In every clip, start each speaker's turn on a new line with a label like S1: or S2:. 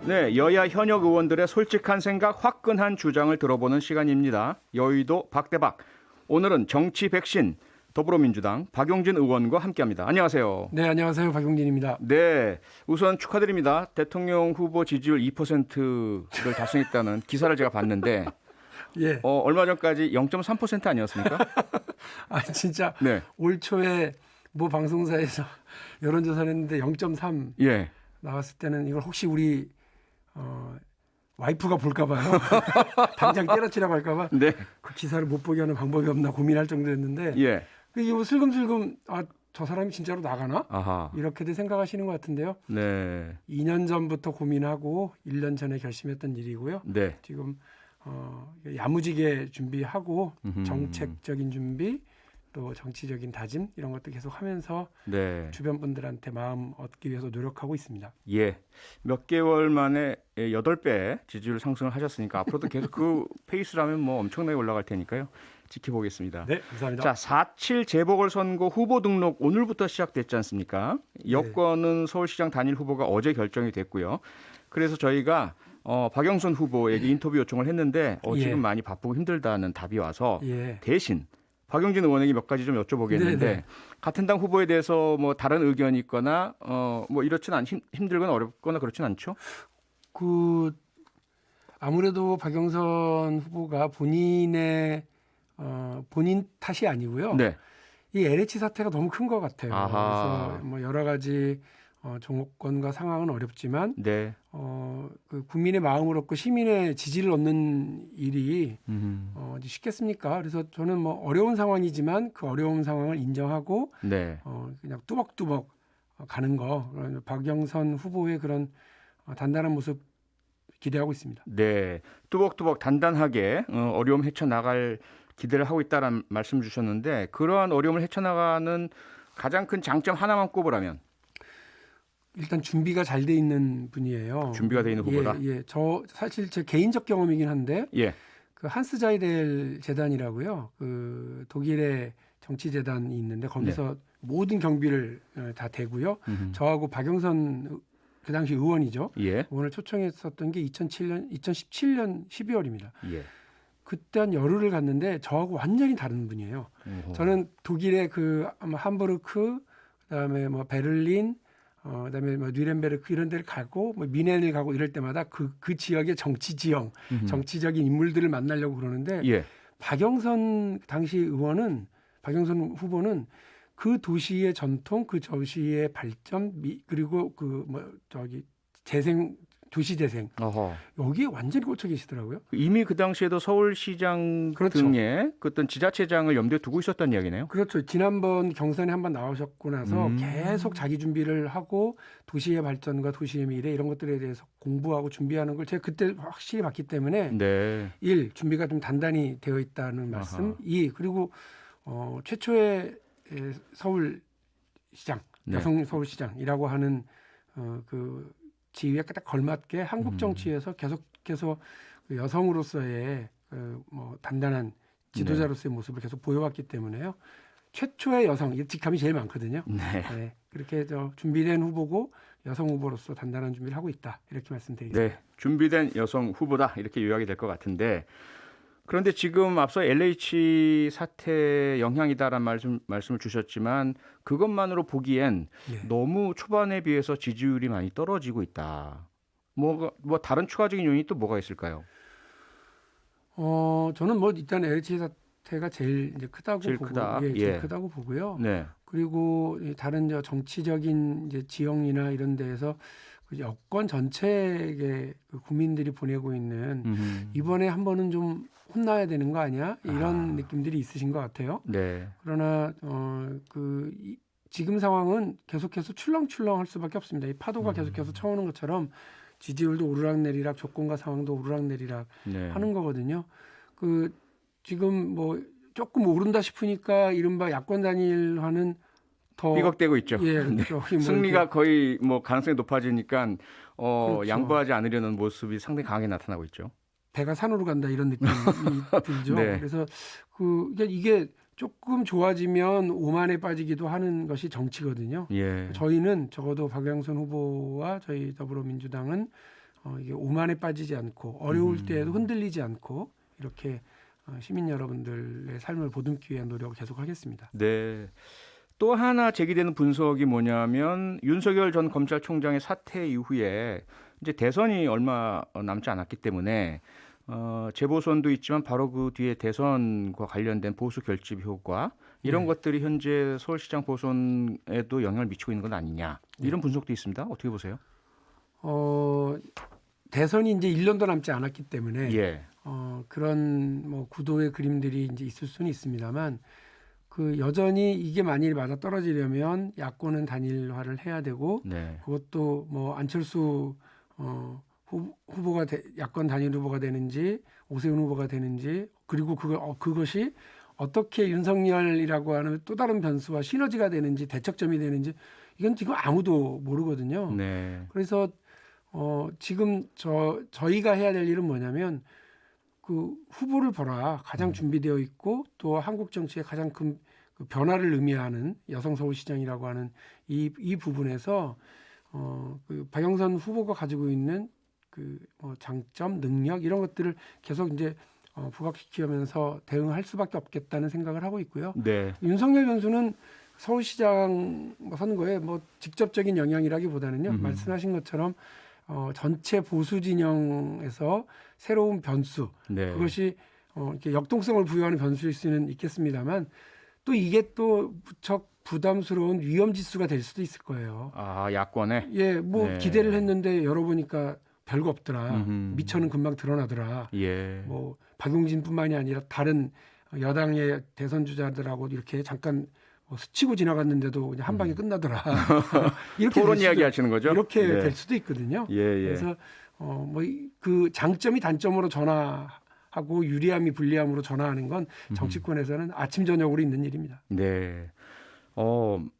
S1: 네, 여야 현역 의원들의 솔직한 생각, 화끈한 주장을 들어보는 시간입니다. 여의도 박대박. 오늘은 정치 백신 더불어민주당 박용진 의원과 함께합니다. 안녕하세요.
S2: 네, 안녕하세요. 박용진입니다.
S1: 네, 우선 축하드립니다. 대통령 후보 지지율 2%를 달성했다는 기사를 제가 봤는데
S2: 예.
S1: 얼마 전까지 0.3% 아니었습니까?
S2: 아, 진짜
S1: 네.
S2: 올 초에 뭐 방송사에서 여론조사를 했는데 0.3
S1: 예.
S2: 나왔을 때는 이걸 혹시 우리 와이프가 볼까 봐요. 당장 때려치라고 할까 봐.
S1: 네.
S2: 그 기사를 못 보게 하는 방법이 없나 고민할 정도였는데
S1: 예.
S2: 이게 뭐 슬금슬금 저 사람이 진짜로 나가나?
S1: 아하.
S2: 이렇게들 생각하시는 것 같은데요.
S1: 네.
S2: 2년 전부터 고민하고 1년 전에 결심했던 일이고요.
S1: 네.
S2: 지금 야무지게 준비하고 정책적인 준비 또 정치적인 다짐 이런 것도 계속 하면서
S1: 네.
S2: 주변 분들한테 마음 얻기 위해서 노력하고 있습니다.
S1: 예. 몇 개월 만에 8배 지지율 상승을 하셨으니까 앞으로도 계속 그 페이스라면 뭐 엄청나게 올라갈 테니까요. 지켜보겠습니다.
S2: 네, 감사합니다.
S1: 자, 4.7 재보궐선거 후보 등록 오늘부터 시작됐지 않습니까? 여권은 서울시장 단일 후보가 어제 결정이 됐고요. 그래서 저희가 박영선 후보에게 인터뷰 요청을 했는데 지금 많이 바쁘고 힘들다는 답이 와서 대신 박용진 의원에게 몇 가지 좀 여쭤보겠는데
S2: 네네.
S1: 같은 당 후보에 대해서 뭐 다른 의견이 있거나 뭐 이렇진 힘들거나 어렵거나 그렇진 않죠?
S2: 아무래도 박영선 후보가 본인의 본인 탓이 아니고요.
S1: 네.
S2: 이 LH 사태가 너무 큰 것 같아요.
S1: 아하.
S2: 그래서 뭐 여러 가지 정권과 상황은 어렵지만
S1: 네.
S2: 그 국민의 마음을 얻고 시민의 지지를 얻는 일이 쉽겠습니까? 그래서 저는 뭐 어려운 상황이지만 그 어려운 상황을 인정하고
S1: 네.
S2: 그냥 뚜벅뚜벅 가는 거 박영선 후보의 그런 단단한 모습 기대하고 있습니다.
S1: 네. 뚜벅뚜벅 단단하게 어려움 헤쳐나갈 기대를 하고 있다는 말씀 주셨는데 그러한 어려움을 헤쳐나가는 가장 큰 장점 하나만 꼽으라면
S2: 일단 준비가 잘 돼 있는 분이에요.
S1: 준비가 돼 있는 후보다.
S2: 예. 저 사실 제 개인적 경험이긴 한데
S1: 예.
S2: 그 한스 자이델 재단이라고요. 그 독일의 정치 재단이 있는데 거기서 모든 경비를 다 대고요. 저하고 박영선 그 당시 의원이죠.
S1: 예.
S2: 의원을 초청했었던 게 2017년 12월입니다.
S1: 예.
S2: 그때 한 열흘을 갔는데 저하고 완전히 다른 분이에요. 저는 독일의 그 아마 함부르크, 그다음에 뭐 베를린, 그다음에 뭐 뉘렌베르크 이런 데를 가고 뭐 미넨을 가고 이럴 때마다 그 지역의 정치 지형, 정치적인 인물들을 만나려고 그러는데 박영선 당시 의원은 박영선 후보는 그 도시의 전통, 그 도시의 발전 그리고 그 뭐 재생 도시 재생 여기에 완전히 꽂혀 계시더라고요.
S1: 이미 그 당시에도 서울시장
S2: 그렇죠.
S1: 등의 그 어떤 지자체장을 염두에 두고 있었던 이야기네요.
S2: 그렇죠. 지난번 경선에 한번 나오셨고 나서 계속 자기 준비를 하고 도시의 발전과 도시의 미래 이런 것들에 대해서 공부하고 준비하는 걸 제가 그때 확실히 봤기 때문에
S1: 네.
S2: 1. 준비가 좀 단단히 되어 있다는 말씀.
S1: 아하.
S2: 2. 그리고 최초의 서울시장, 여성 서울시장이라고 하는 그 지위에 딱 걸맞게 한국 정치에서 계속해서 그 여성으로서의 뭐 단단한 지도자로서의 모습을 계속 보여왔기 때문에요. 최초의 여성, 이 직함이 제일 많거든요.
S1: 네.
S2: 그렇게 준비된 후보고 여성 후보로서 단단한 준비를 하고 있다. 이렇게 말씀드리겠습니다.
S1: 네. 준비된 여성 후보다 이렇게 요약이 될 것 같은데 그런데 지금 앞서 LH 사태 영향이다라는 말씀을 주셨지만 그것만으로 보기엔 너무 초반에 비해서 지지율이 많이 떨어지고 있다. 뭐 다른 추가적인 요인이 또 뭐가 있을까요?
S2: 저는 뭐 일단 LH 사태가 제일 이제 크다고
S1: 제일
S2: 보고,
S1: 크다.
S2: 제일 크다고 보고요.
S1: 네.
S2: 그리고 다른 정치적인 이제 지형이나 이런 데에서 그 여권 전체에게 그 국민들이 보내고 있는 이번에 한 번은 좀 혼나야 되는 거 아니야? 이런 느낌들이 있으신 것 같아요.
S1: 네.
S2: 그러나 지금 상황은 계속해서 출렁출렁할 수밖에 없습니다. 이 파도가 계속해서 쳐오는 것처럼 지지율도 오르락내리락, 조건과 상황도 오르락내리락 하는 거거든요. 지금 뭐 조금 오른다 싶으니까 이른바 야권 단일화는 더
S1: 삐걱대고 있죠.
S2: 그렇죠.
S1: 승리가 거의 뭐 가능성이 높아지니까
S2: 그렇죠.
S1: 양보하지 않으려는 모습이 상당히 강하게 나타나고 있죠.
S2: 배가 산으로 간다 이런 느낌이 들죠.
S1: 네.
S2: 그래서 이게 조금 좋아지면 오만에 빠지기도 하는 것이 정치거든요.
S1: 예.
S2: 저희는 적어도 박영선 후보와 저희 더불어민주당은 이게 오만에 빠지지 않고 어려울 때에도 흔들리지 않고 이렇게 시민 여러분들의 삶을 보듬기 위한 노력을 계속하겠습니다.
S1: 네. 또 하나 제기되는 분석이 뭐냐면 윤석열 전 검찰총장의 사퇴 이후에 이제 대선이 얼마 남지 않았기 때문에 재보선도 있지만 바로 그 뒤에 대선과 관련된 보수 결집 효과 이런
S2: 네.
S1: 것들이 현재 서울시장 보선에도 영향을 미치고 있는 건 아니냐 이런 분석도 있습니다. 어떻게 보세요?
S2: 대선이 이제 1년도 남지 않았기 때문에
S1: 예.
S2: 그런 뭐 구도의 그림들이 이제 있을 수는 있습니다만 그 여전히 이게 만일 맞아 떨어지려면 야권은 단일화를 해야 되고
S1: 네.
S2: 그것도 뭐 안철수 후보가 야권 단일 후보가 되는지 오세훈 후보가 되는지 그리고 그것이 어떻게 윤석열이라고 하는 또 다른 변수와 시너지가 되는지 대척점이 되는지 이건 지금 아무도 모르거든요.
S1: 네.
S2: 그래서 지금 저희가 해야 될 일은 뭐냐면 그 후보를 보라 가장 준비되어 있고 또 한국 정치의 가장 큰 그 변화를 의미하는 여성 서울시장이라고 하는 이 부분에서 그 박영선 후보가 가지고 있는 그 장점, 능력 이런 것들을 계속 이제 부각시키면서 대응할 수밖에 없겠다는 생각을 하고 있고요.
S1: 네.
S2: 윤석열 변수는 서울시장 선거에 뭐 직접적인 영향이라기보다는요. 말씀하신 것처럼 전체 보수 진영에서 새로운 변수
S1: 네.
S2: 그것이 이렇게 역동성을 부여하는 변수일 수는 있겠습니다만 또 이게 또 무척 부담스러운 위험 지수가 될 수도 있을 거예요.
S1: 아, 야권에.
S2: 예, 뭐
S1: 네.
S2: 기대를 했는데 열어보니까 별거 없더라.
S1: 음흠.
S2: 미천은 금방 드러나더라.
S1: 예.
S2: 뭐 박용진뿐만이 아니라 다른 여당의 대선 주자들하고 이렇게 잠깐 스치고 지나갔는데도 그냥 한 방에 끝나더라. 이렇게
S1: 토론
S2: 될
S1: 이야기
S2: 수도-
S1: 하시는 거죠?
S2: 이렇게
S1: 네.
S2: 될 수도 있거든요.
S1: 예, 예.
S2: 그래서 뭐 그 장점이 단점으로 전화하고 유리함이 불리함으로 전화하는 건 정치권에서는 아침 저녁으로 있는 일입니다.
S1: 네.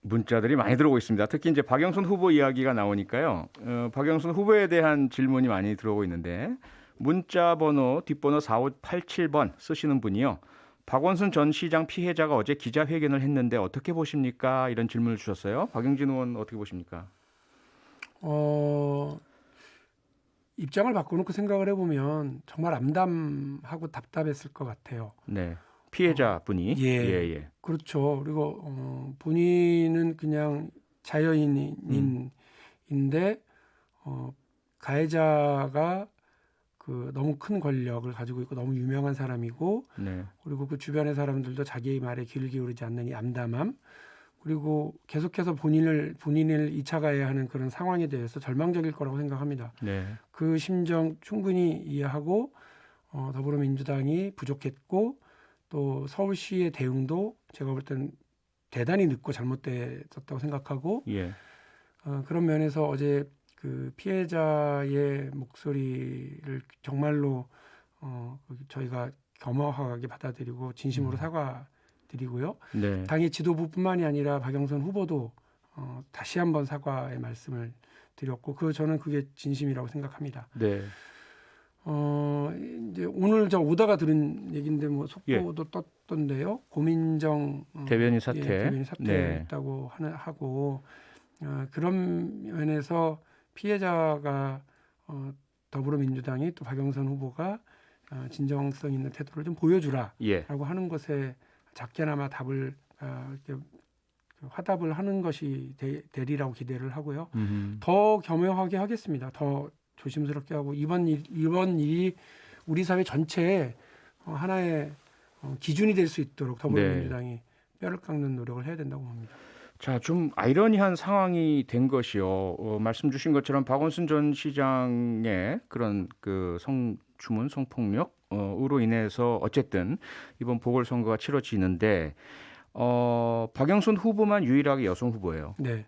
S1: 문자들이 많이 들어오고 있습니다. 특히 이제 박영선 후보 이야기가 나오니까요. 박영선 후보에 대한 질문이 많이 들어오고 있는데 문자 번호 뒷번호 4587번 쓰시는 분이요. 박원순 전 시장 피해자가 어제 기자회견을 했는데 어떻게 보십니까? 이런 질문을 주셨어요. 박영진 의원 어떻게 보십니까?
S2: 입장을 바꿔놓고 생각을 해보면 정말 암담하고 답답했을 것 같아요.
S1: 네. 피해자 분이.
S2: 예.
S1: 예.
S2: 그렇죠. 그리고 본인은 그냥 자연인인데 가해자가 그 너무 큰 권력을 가지고 있고 너무 유명한 사람이고
S1: 네.
S2: 그리고 그 주변의 사람들도 자기의 말에 귀를 기울이지 않는 이 암담함 그리고 계속해서 본인을 2차 가해하는 그런 상황에 대해서 절망적일 거라고 생각합니다.
S1: 네.
S2: 그 심정 충분히 이해하고 더불어민주당이 부족했고 또 서울시의 대응도 제가 볼 때는 대단히 늦고 잘못됐었다고 생각하고
S1: 예.
S2: 그런 면에서 어제 그 피해자의 목소리를 정말로 저희가 겸허하게 받아들이고 진심으로 사과드리고요.
S1: 네.
S2: 당의 지도부뿐만이 아니라 박영선 후보도 다시 한번 사과의 말씀을 드렸고 저는 그게 진심이라고 생각합니다.
S1: 네.
S2: 이제 오늘 저 오다가 들은 얘기인데 뭐 속보도 떴던데요. 고민정
S1: 대변인 사퇴.
S2: 대변인 사퇴했다고 하고 그런 면에서 피해자가 더불어민주당이 또 박영선 후보가 진정성 있는 태도를 좀 보여주라라고
S1: 예.
S2: 하는 것에 작게나마 답을 이렇게 화답을 하는 것이 되리라고 기대를 하고요. 더 겸허하게 하겠습니다. 더 조심스럽게 하고 이번 일이 우리 사회 전체에 하나의 기준이 될 수 있도록 더불어민주당이 뼈를 깎는 노력을 해야 된다고 봅니다.
S1: 자, 좀 아이러니한 상황이 된 것이요. 말씀 주신 것처럼 박원순 전 시장의 그런 그 성추문, 성폭력으로 인해서 어쨌든 이번 보궐선거가 치러지는데 박영순 후보만 유일하게 여성 후보예요.
S2: 네.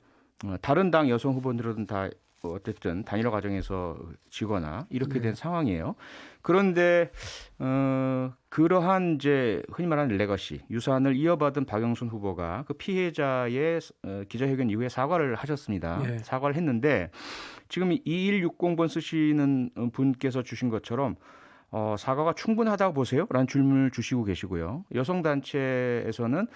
S1: 다른 당 여성 후보들은 다 어쨌든 단일화 과정에서 지거나 이렇게 된 상황이에요. 그런데 그러한 이제 흔히 말하는 레거시 유산을 이어받은 박영순 후보가 그 피해자의 기자회견 이후에 사과를 하셨습니다.
S2: 네.
S1: 사과를 했는데 지금 2160번 쓰시는 분께서 주신 것처럼 사과가 충분하다고 보세요? 라는 질문을 주시고 계시고요. 여성단체에서는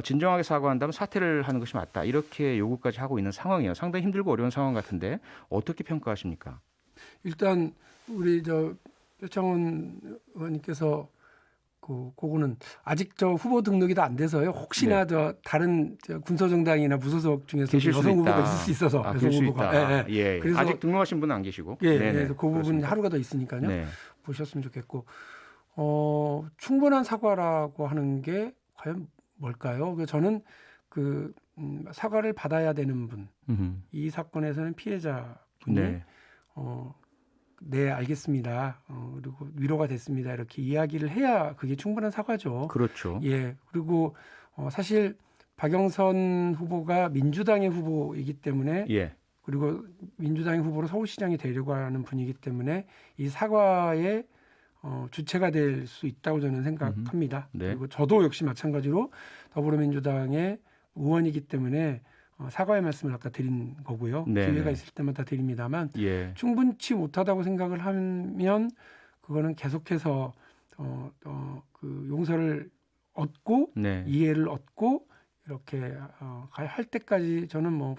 S1: 진정하게 사과한다면 사퇴를 하는 것이 맞다. 이렇게 요구까지 하고 있는 상황이에요. 상당히 힘들고 어려운 상황 같은데 어떻게 평가하십니까?
S2: 일단 우리 표창원 의원님께서 그거는 아직 후보 등록이 다 안 돼서요. 혹시나 다른 군소정당이나 무소속 중에서
S1: 계실 수도
S2: 여성 후보가
S1: 있다.
S2: 있을 수 있어서
S1: 계실 수 있다. 예.
S2: 그래서
S1: 아직 등록하신 분은 안 계시고.
S2: 예,
S1: 네네.
S2: 그래서 그 부분
S1: 그렇습니다.
S2: 하루가 더 있으니까요.
S1: 네.
S2: 보셨으면 좋겠고 충분한 사과라고 하는 게 과연 뭘까요? 저는 사과를 받아야 되는 분, 이 사건에서는 피해자분이
S1: 네.
S2: 네, 알겠습니다. 그리고 위로가 됐습니다. 이렇게 이야기를 해야 그게 충분한 사과죠.
S1: 그렇죠.
S2: 예. 그리고 사실 박영선 후보가 민주당의 후보이기 때문에
S1: 예.
S2: 그리고 민주당의 후보로 서울시장이 되려고 하는 분이기 때문에 이 사과의 주체가 될 수 있다고 저는 생각합니다.
S1: 네.
S2: 그리고 저도 역시 마찬가지로 더불어민주당의 의원이기 때문에 사과의 말씀을 아까 드린 거고요.
S1: 네,
S2: 기회가
S1: 네.
S2: 있을 때마다 드립니다만
S1: 예.
S2: 충분치 못하다고 생각을 하면 그거는 계속해서 용서를 얻고
S1: 네.
S2: 이해를 얻고 이렇게 할 때까지 저는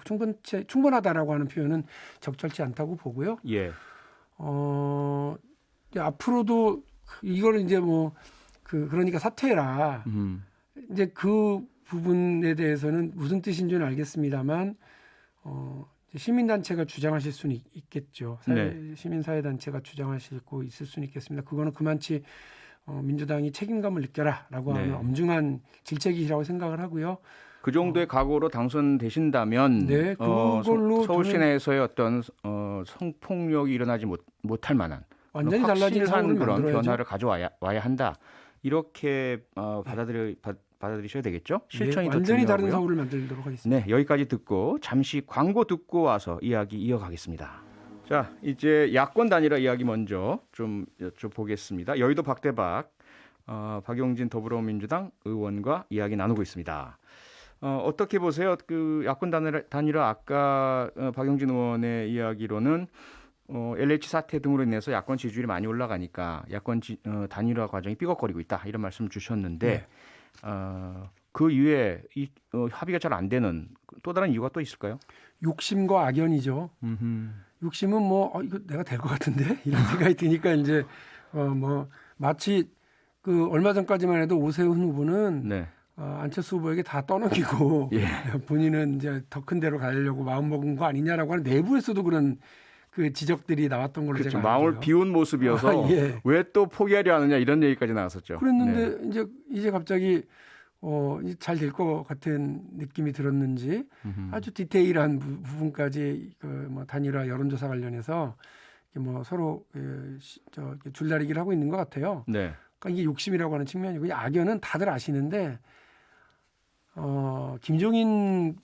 S2: 충분하다라고 하는 표현은 적절치 않다고 보고요.
S1: 예.
S2: 이제 앞으로도 이거를 이제 그러니까 사퇴라 이제 그 부분에 대해서는 무슨 뜻인지는 알겠습니다만 시민단체가 주장하실 수는 있겠죠.
S1: 네.
S2: 시민사회단체가 주장하시고 있을 수는 있겠습니다. 그거는 그만치 민주당이 책임감을 느껴라라고
S1: 네.
S2: 하는 엄중한 질책이라고 생각을 하고요.
S1: 그 정도의 각오로 당선되신다면
S2: 네, 그걸로
S1: 서울 시내에서의 어떤 성폭력이 일어나지 못할 만한
S2: 완전히 달라진 서울을
S1: 확실한 그런
S2: 만들어야죠.
S1: 변화를 가져와야 한다. 이렇게 받아들이셔야 되겠죠? 실천이 더
S2: 완전히 다른
S1: 중요하고요.
S2: 서울을 만들도록 하겠습니다.
S1: 네, 여기까지 듣고 잠시 광고 듣고 와서 이야기 이어가겠습니다. 자, 이제 야권 단일화 이야기 먼저 좀 여쭤보겠습니다. 여의도 박대박 박용진 더불어민주당 의원과 이야기 나누고 있습니다. 어떻게 보세요? 그 야권 단일화 아까 박용진 의원의 이야기로는 LH 사태 등으로 인해서 야권 지지율이 많이 올라가니까 야권 단일화 과정이 삐걱거리고 있다 이런 말씀을 주셨는데 그 이후에 합의가 잘 안 되는 또 다른 이유가 또 있을까요?
S2: 욕심과 악연이죠. 욕심은 이거 내가 될 것 같은데 이런 생각이 드니까 이제 마치 얼마 전까지만 해도 오세훈 후보는
S1: 네.
S2: 안철수 후보에게 다 떠넘기고
S1: 예.
S2: 본인은 이제 더 큰 데로 가려고 마음 먹은 거 아니냐라고 하는 내부에서도 그런 그 지적들이 나왔던 걸로
S1: 그렇죠.
S2: 제가
S1: 마음을
S2: 알고요.
S1: 비운 모습이어서
S2: 예.
S1: 왜 또 포기하려 하느냐 이런 얘기까지 나왔었죠.
S2: 그랬는데
S1: 네.
S2: 이제 갑자기 잘 될 것 같은 느낌이 들었는지 아주 디테일한 부분까지 단일화 여론조사 관련해서 서로 줄다리기를 하고 있는 것 같아요.
S1: 네.
S2: 그러니까 이게 욕심이라고 하는 측면이고 이 악연은 다들 아시는데 김종인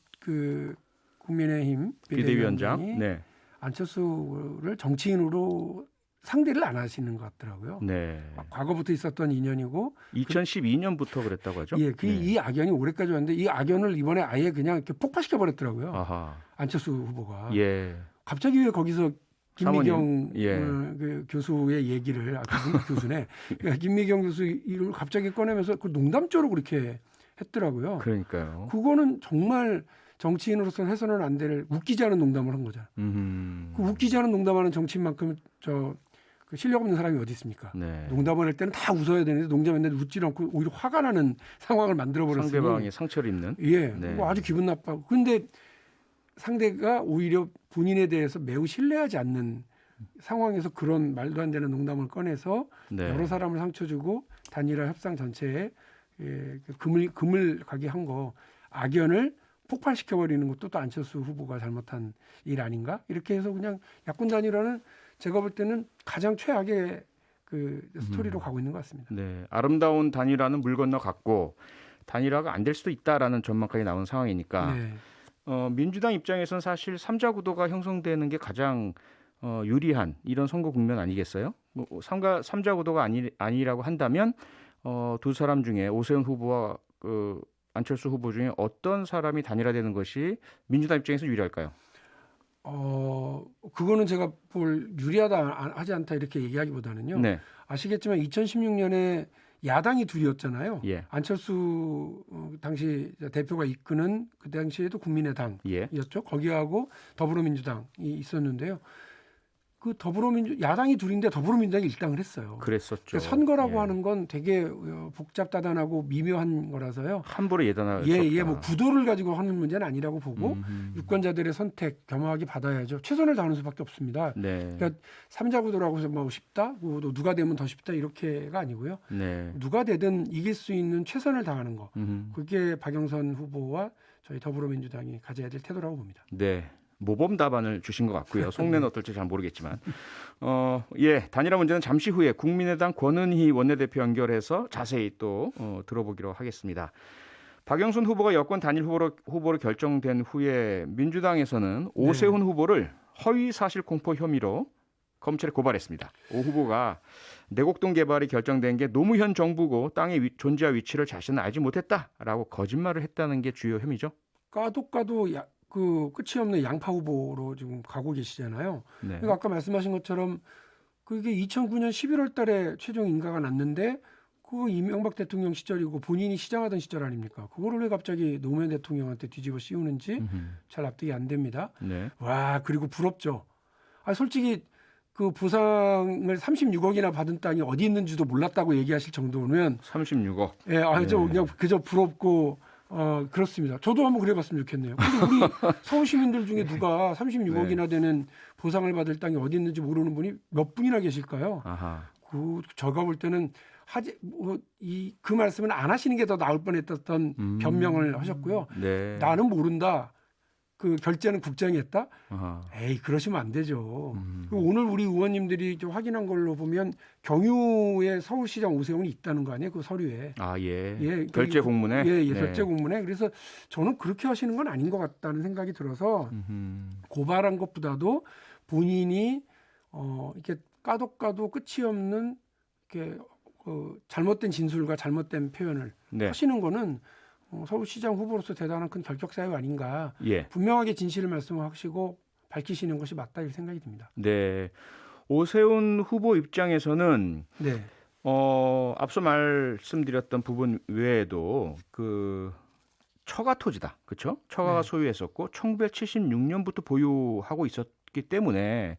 S2: 국민의힘
S1: 비대위원장.
S2: 비대위원장이
S1: 네.
S2: 안철수를 정치인으로 상대를 안 하시는 것 같더라고요.
S1: 네.
S2: 과거부터 있었던 인연이고
S1: 2012년부터 그랬다고 하죠.
S2: 예,
S1: 네.
S2: 이 악연이 올해까지 왔는데 이 악연을 이번에 아예 그냥 이렇게 폭파시켜 버렸더라고요.
S1: 아하.
S2: 안철수 후보가.
S1: 예.
S2: 갑자기 왜 거기서 김미경
S1: 사모님. 예.
S2: 그 교수의 얘기를 교수네. 그러니까 김미경 교수 이걸 갑자기 꺼내면서 그 농담조로 그렇게 했더라고요.
S1: 그러니까요.
S2: 그거는 정말 정치인으로서는 해서는 안 될 웃기지 않은 농담을 한 거잖아요. 그 웃기지 않은 농담하는 정치인만큼 그 실력 없는 사람이 어디 있습니까?
S1: 네.
S2: 농담을 할 때는 다 웃어야 되는데 농담했는데 웃지 않고 오히려 화가 나는 상황을 만들어 버렸으니
S1: 상대방이 상처를 입는.
S2: 예,
S1: 네.
S2: 아주 기분 나빠고. 근데 상대가 오히려 본인에 대해서 매우 신뢰하지 않는 상황에서 그런 말도 안 되는 농담을 꺼내서
S1: 네.
S2: 여러 사람을 상처 주고 단일화 협상 전체에 금을 가게 한 거 악연을 폭발시켜 버리는 것도 또 안철수 후보가 잘못한 일 아닌가? 이렇게 해서 그냥 야권 단일화는 제가 볼 때는 가장 최악의 스토리로 가고 있는 것 같습니다.
S1: 네. 아름다운 단일화는 물 건너 갔고 단일화가 안 될 수도 있다라는 전망까지 나온 상황이니까
S2: 네.
S1: 민주당 입장에서는 사실 3자 구도가 형성되는 게 가장 유리한 이런 선거 국면 아니겠어요? 3자 구도가 아니라고 한다면 두 사람 중에 오세훈 후보와 안철수 후보 중에 어떤 사람이 단일화되는 것이 민주당 입장에서 유리할까요?
S2: 그거는 제가 유리하다 하지 않다 이렇게 얘기하기보다는요.
S1: 네.
S2: 아시겠지만 2016년에 야당이 둘이었잖아요.
S1: 예.
S2: 안철수 당시 대표가 이끄는 그 당시에도 국민의당이었죠.
S1: 예.
S2: 거기하고 더불어민주당이 있었는데요. 그 야당이 둘인데 더불어민주당이 1당을 했어요.
S1: 그랬었죠.
S2: 그러니까 선거라고
S1: 예.
S2: 하는 건 되게 복잡다단하고 미묘한 거라서요.
S1: 함부로 예단할 수
S2: 예,
S1: 없다.
S2: 뭐 구도를 가지고 하는 문제는 아니라고 보고 유권자들의 선택 겸허하게 받아야죠. 최선을 다하는 수밖에 없습니다.
S1: 네.
S2: 그러니까 3자 구도라고 해서 뭐 쉽다, 또 누가 되면 더 쉽다 이렇게가 아니고요.
S1: 네.
S2: 누가 되든 이길 수 있는 최선을 다하는 거.
S1: 음흠.
S2: 그게 박영선 후보와 저희 더불어민주당이 가져야 될 태도라고 봅니다.
S1: 네. 모범 답안을 주신 것 같고요. 속내는 어떨지 잘 모르겠지만. 예, 단일화 문제는 잠시 후에 국민의당 권은희 원내대표 연결해서 자세히 또 들어보기로 하겠습니다. 박영선 후보가 여권 단일 후보로 결정된 후에 민주당에서는 오세훈 후보를 허위 사실 공포 혐의로 검찰에 고발했습니다. 오 후보가 내곡동 개발이 결정된 게 노무현 정부고 땅의 존재와 위치를 자신은 알지 못했다라고 거짓말을 했다는 게 주요 혐의죠.
S2: 까도 그 끝이 없는 양파 후보로 지금 가고 계시잖아요.
S1: 네.
S2: 그러니까 아까 말씀하신 것처럼 그게 2009년 11월 달에 최종 인가가 났는데 그거 이명박 대통령 시절이고 본인이 시장하던 시절 아닙니까? 그거를 왜 갑자기 노무현 대통령한테 뒤집어 씌우는지 잘 납득이 안 됩니다.
S1: 네.
S2: 와, 그리고 부럽죠. 솔직히 그 보상을 36억이나 받은 땅이 어디 있는지도 몰랐다고 얘기하실 정도면
S1: 36억.
S2: 예, 저
S1: 네.
S2: 그냥 그저 부럽고 그렇습니다. 저도 한번 그래봤으면 좋겠네요. 근데 우리 서울 시민들 중에 누가 36억이나 되는 보상을 받을 땅이 어디 있는지 모르는 분이 몇 분이나 계실까요?
S1: 아하.
S2: 제가 볼 때는 그 말씀은 안 하시는 게 더 나을 뻔했던 변명을 하셨고요.
S1: 네.
S2: 나는 모른다. 그 결제는 국장이 했다?
S1: 아하.
S2: 에이, 그러시면 안 되죠. 오늘 우리 의원님들이 좀 확인한 걸로 보면 경유에 서울시장 오세훈이 있다는 거 아니에요? 그 서류에.
S1: 아, 예.
S2: 예,
S1: 결제 공문에.
S2: 예,
S1: 네.
S2: 결제 공문에. 그래서 저는 그렇게 하시는 건 아닌 것 같다는 생각이 들어서 고발한 것보다도 본인이 이렇게 까도 끝이 없는 이렇게 잘못된 진술과 잘못된 표현을
S1: 네.
S2: 하시는 거는 서울시장 후보로서 대단한 큰 결격 사유 아닌가.
S1: 예.
S2: 분명하게 진실을 말씀하시고 밝히시는 것이 맞다 이렇게 생각이 듭니다.
S1: 네. 오세훈 후보 입장에서는
S2: 네.
S1: 앞서 말씀드렸던 부분 외에도 그 처가 토지다. 그렇죠? 처가가
S2: 네.
S1: 소유했었고 1976년부터 보유하고 있었기 때문에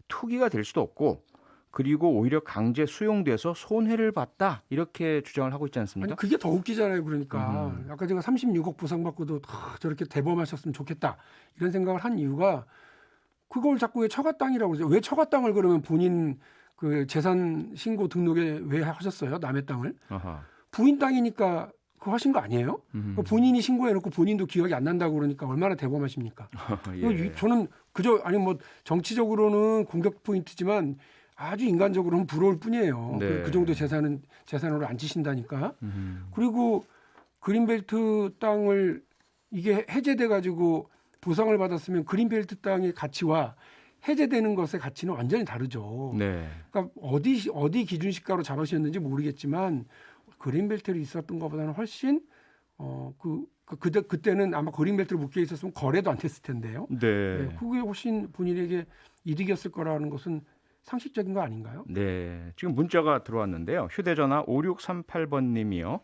S1: 투기가 될 수도 없고 그리고 오히려 강제 수용돼서 손해를 봤다. 이렇게 주장을 하고 있지 않습니까?
S2: 아니 그게 더 웃기잖아요. 그러니까 아까 제가 36억 보상받고도 저렇게 대범하셨으면 좋겠다 이런 생각을 한 이유가 그걸 자꾸 왜 처가 땅이라고 그러죠? 왜 처가 땅을 그러면 본인 그 재산 신고 등록에 왜 하셨어요? 남의 땅을?
S1: 아하.
S2: 부인 땅이니까 그거 하신 거 아니에요? 본인이 신고해놓고 본인도 기억이 안 난다고 그러니까 얼마나 대범하십니까?
S1: 예.
S2: 저는 그저 뭐 정치적으로는 공격 포인트지만 아주 인간적으로는 부러울 뿐이에요.
S1: 네.
S2: 그 정도 재산으로 안 치신다니까. 그리고 그린벨트 땅을 이게 해제돼 가지고 보상을 받았으면 그린벨트 땅의 가치와 해제되는 것의 가치는 완전히 다르죠.
S1: 네.
S2: 그러니까 어디 기준시가로 잡으셨는지 모르겠지만 그린벨트를 있었던 것보다는 훨씬 그때는 아마 그린벨트로 묶여 있었으면 거래도 안 됐을 텐데요.
S1: 네.
S2: 네, 그게 훨씬 본인에게 이득이었을 거라는 것은 상식적인 거 아닌가요?
S1: 네. 지금 문자가 들어왔는데요. 휴대전화 5638번님이요.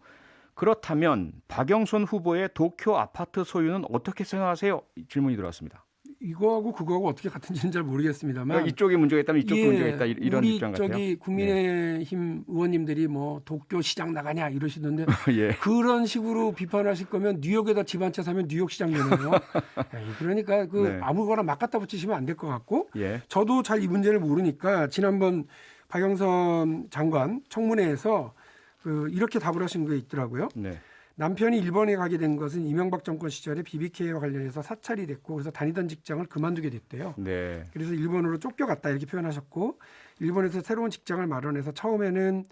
S1: 그렇다면 박영선 후보의 도쿄 아파트 소유는 어떻게 생각하세요? 질문이 들어왔습니다.
S2: 이거하고 그거하고 어떻게 같은지는 잘 모르겠습니다만
S1: 그러니까 이쪽에 문제가 있다면 이쪽도 문제가 있다 이런
S2: 우리
S1: 입장 같아요.
S2: 저기 국민의힘 의원님들이 뭐 도쿄 시장 나가냐 이러시던데
S1: 예.
S2: 그런 식으로 비판하실 거면 뉴욕에다 집 한 채 사면 뉴욕 시장 되네요. 그러니까
S1: 네.
S2: 아무거나 막 갖다 붙이시면 안 될 것 같고
S1: 예.
S2: 저도 잘 이 문제를 모르니까 지난번 박영선 장관 청문회에서 이렇게 답을 하신 게 있더라고요.
S1: 네.
S2: 남편이 일본에 가게 된 것은 이명박 정권 시절에 BBK와 관련해서 사찰이 됐고 그래서 다니던 직장을 그만두게 됐대요.
S1: 네.
S2: 그래서 일본으로 쫓겨갔다 이렇게 표현하셨고 일본에서 새로운 직장을 마련해서 처음에는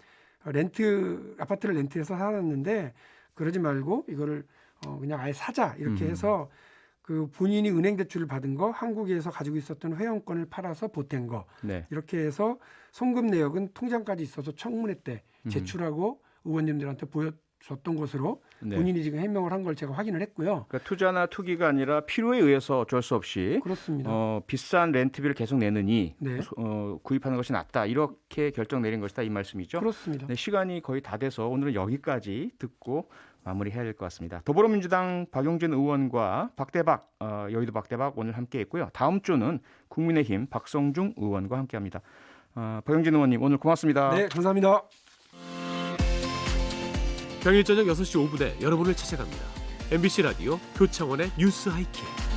S2: 아파트를 렌트해서 살았는데 그러지 말고 이거를 그냥 아예 사자 이렇게 해서 그 본인이 은행 대출을 받은 거 한국에서 가지고 있었던 회원권을 팔아서 보탠 거
S1: 네.
S2: 이렇게 해서 송금 내역은 통장까지 있어서 청문회 때 제출하고 의원님들한테 줬던 것으로
S1: 네.
S2: 본인이 지금 해명을 한 걸 제가 확인을 했고요.
S1: 그러니까 투자나 투기가 아니라 필요에 의해서 어쩔 수 없이
S2: 그렇습니다.
S1: 비싼 렌트비를 계속 내느니
S2: 네.
S1: 구입하는 것이 낫다 이렇게 결정 내린 것이다 이 말씀이죠.
S2: 그렇습니다.
S1: 네, 시간이 거의 다 돼서 오늘은 여기까지 듣고 마무리해야 될 것 같습니다. 더불어민주당 박용진 의원과 박대박 여의도 박대박 오늘 함께했고요. 다음 주는 국민의힘 박성중 의원과 함께합니다. 박용진 의원님 오늘 고맙습니다.
S2: 네, 감사합니다.
S3: 평일 저녁 6시 5분에 여러분을 찾아갑니다. MBC 라디오 표창원의 뉴스 하이킥.